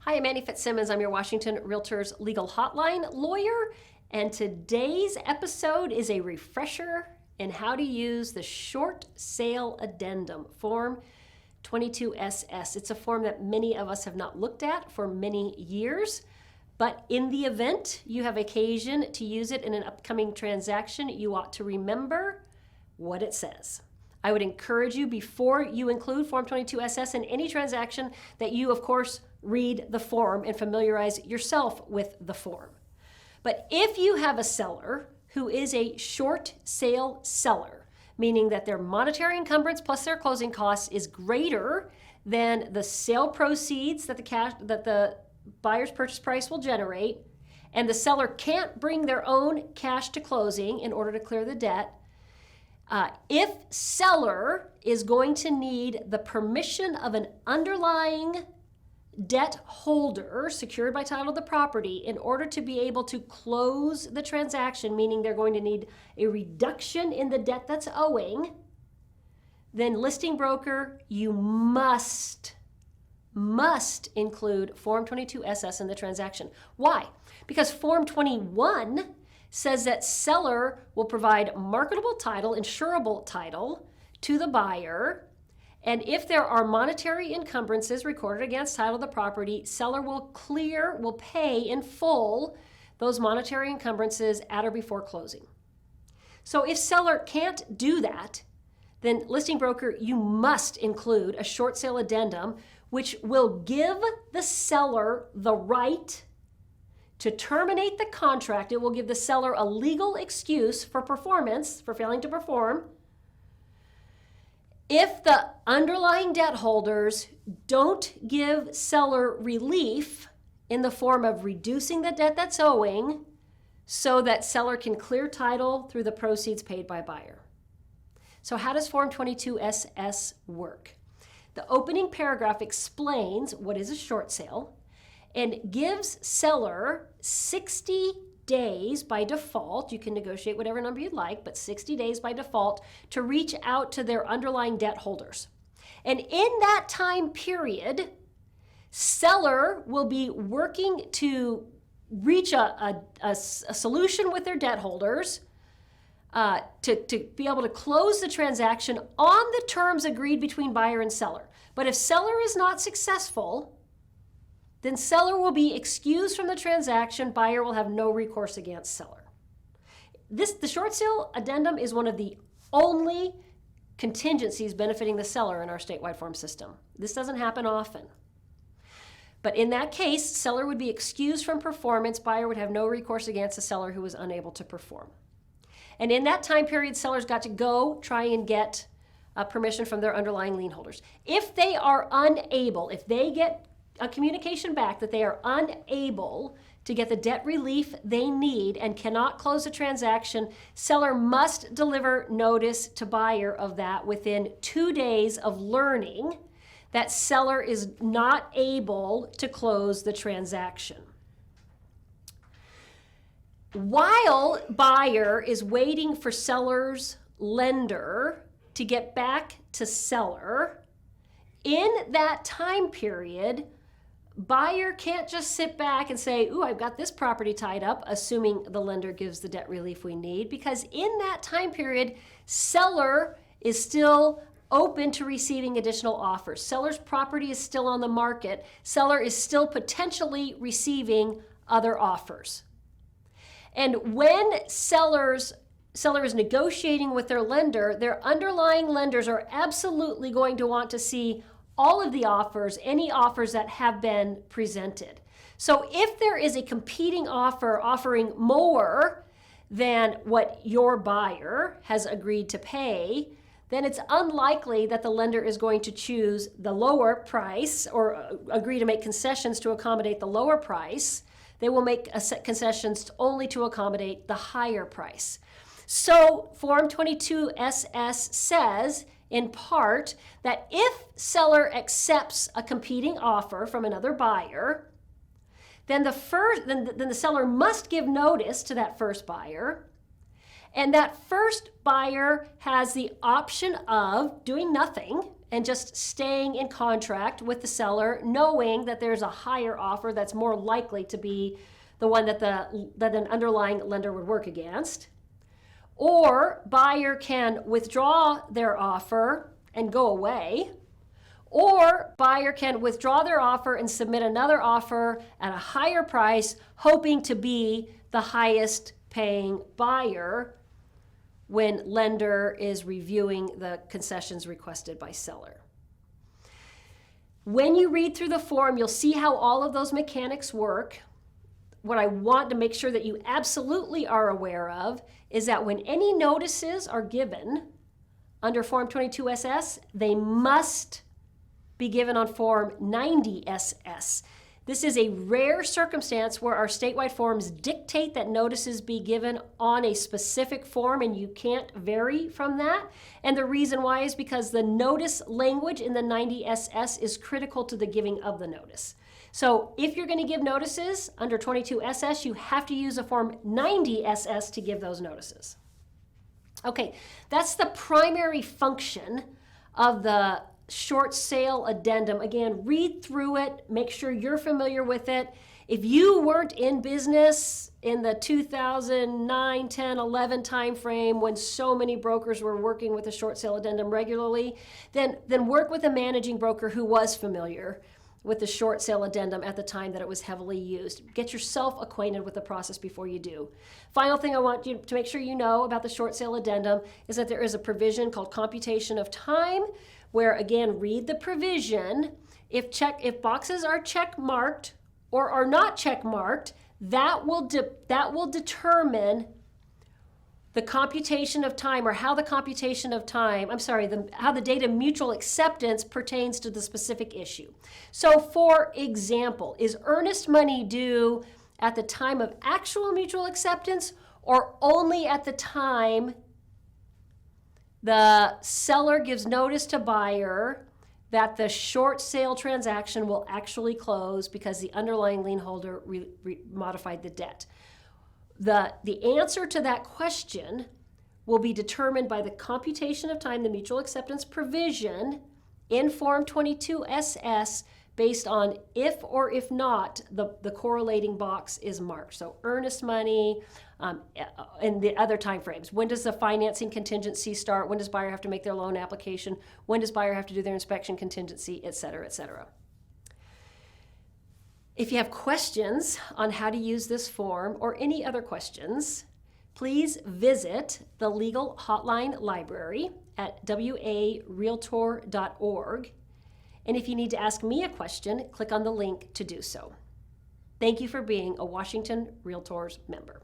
Hi, I'm Annie Fitzsimmons. I'm your Washington REALTORS Legal Hotline lawyer, and today's episode is a refresher in how to use the short sale addendum, Form 22SS. It's a form that many of us have not looked at for many years, but in the event you have occasion to use it in an upcoming transaction, you ought to remember what it says. I would encourage you, before you include Form 22SS in any transaction, that you, of course, read the form and familiarize yourself with the form. But if you have a seller who is a short sale seller, meaning that their monetary encumbrance plus their closing costs is greater than the sale proceeds that the buyer's purchase price will generate, and the seller can't bring their own cash to closing in order to clear the debt, if seller is going to need the permission of an underlying debt holder secured by title of the property in order to be able to close the transaction, meaning they're going to need a reduction in the debt that's owing, then listing broker, you must include Form 22SS in the transaction. Why? Because Form 21 says that seller will provide marketable title, insurable title to the buyer, and if there are monetary encumbrances recorded against title of the property, seller will pay in full those monetary encumbrances at or before closing. So if seller can't do that, then listing broker, you must include a short sale addendum, which will give the seller the right to terminate the contract. It will give the seller a legal excuse for performance, for failing to perform, if the underlying debt holders don't give seller relief in the form of reducing the debt that's owing so that seller can clear title through the proceeds paid by buyer. So how does Form 22SS work? The opening paragraph explains what is a short sale and gives seller 60 days by default. You can negotiate whatever number you'd like, but 60 days by default to reach out to their underlying debt holders. And in that time period, seller will be working to reach a solution with their debt holders to be able to close the transaction on the terms agreed between buyer and seller. But if seller is not successful, then seller will be excused from the transaction. Buyer will have no recourse against seller. The short sale addendum is one of the only contingencies benefiting the seller in our statewide form system. This doesn't happen often. But in that case, seller would be excused from performance. Buyer would have no recourse against the seller who was unable to perform. And in that time period, sellers got to go try and get permission from their underlying lien holders. If they are unable, if they get a communication back that they are unable to get the debt relief they need and cannot close the transaction, seller must deliver notice to buyer of that within 2 days of learning that seller is not able to close the transaction. While buyer is waiting for seller's lender to get back to seller, in that time period, buyer can't just sit back and say, ooh, I've got this property tied up, assuming the lender gives the debt relief we need, because in that time period, seller is still open to receiving additional offers. Seller's property is still on the market. Seller is still potentially receiving other offers. And when seller is negotiating with their lender, their underlying lenders are absolutely going to want to see all of the offers, any offers that have been presented. So if there is a competing offer offering more than what your buyer has agreed to pay, then it's unlikely that the lender is going to choose the lower price or agree to make concessions to accommodate the lower price. They will make concessions only to accommodate the higher price. So Form 22SS says, in part, that if seller accepts a competing offer from another buyer, then the seller must give notice to that first buyer, and that first buyer has the option of doing nothing and just staying in contract with the seller, knowing that there's a higher offer that's more likely to be the one that an underlying lender would work against. Or buyer can withdraw their offer and go away. Or buyer can withdraw their offer and submit another offer at a higher price, hoping to be the highest paying buyer when lender is reviewing the concessions requested by seller. When you read through the form, you'll see how all of those mechanics work. What I want to make sure that you absolutely are aware of is that when any notices are given under Form 22SS, they must be given on Form 90SS. This is a rare circumstance where our statewide forms dictate that notices be given on a specific form, and you can't vary from that. And the reason why is because the notice language in the 90SS is critical to the giving of the notice. So if you're going to give notices under 22SS, you have to use a Form 90SS to give those notices. Okay, that's the primary function of the short sale addendum. Again, read through it, make sure you're familiar with it. If you weren't in business in the 2009, 10, 11 timeframe when so many brokers were working with a short sale addendum regularly, then work with a managing broker who was familiar with the short sale addendum at the time that it was heavily used. Get yourself acquainted with the process before you do. Final thing I want you to make sure you know about the short sale addendum is that there is a provision called computation of time, where again, read the provision. If boxes are check marked or are not check marked, that will determine the computation of time, or how the computation of time, how the date of mutual acceptance pertains to the specific issue. So for example, is earnest money due at the time of actual mutual acceptance or only at the time the seller gives notice to buyer that the short sale transaction will actually close because the underlying lien holder modified the debt? The answer to that question will be determined by the computation of time, the mutual acceptance provision in Form 22SS, based on if or if not the correlating box is marked. So earnest money and the other time frames. When does the financing contingency start? When does buyer have to make their loan application? When does buyer have to do their inspection contingency, et cetera, et cetera. If you have questions on how to use this form or any other questions, please visit the Legal Hotline Library at warealtor.org. And if you need to ask me a question, click on the link to do so. Thank you for being a Washington REALTORS member.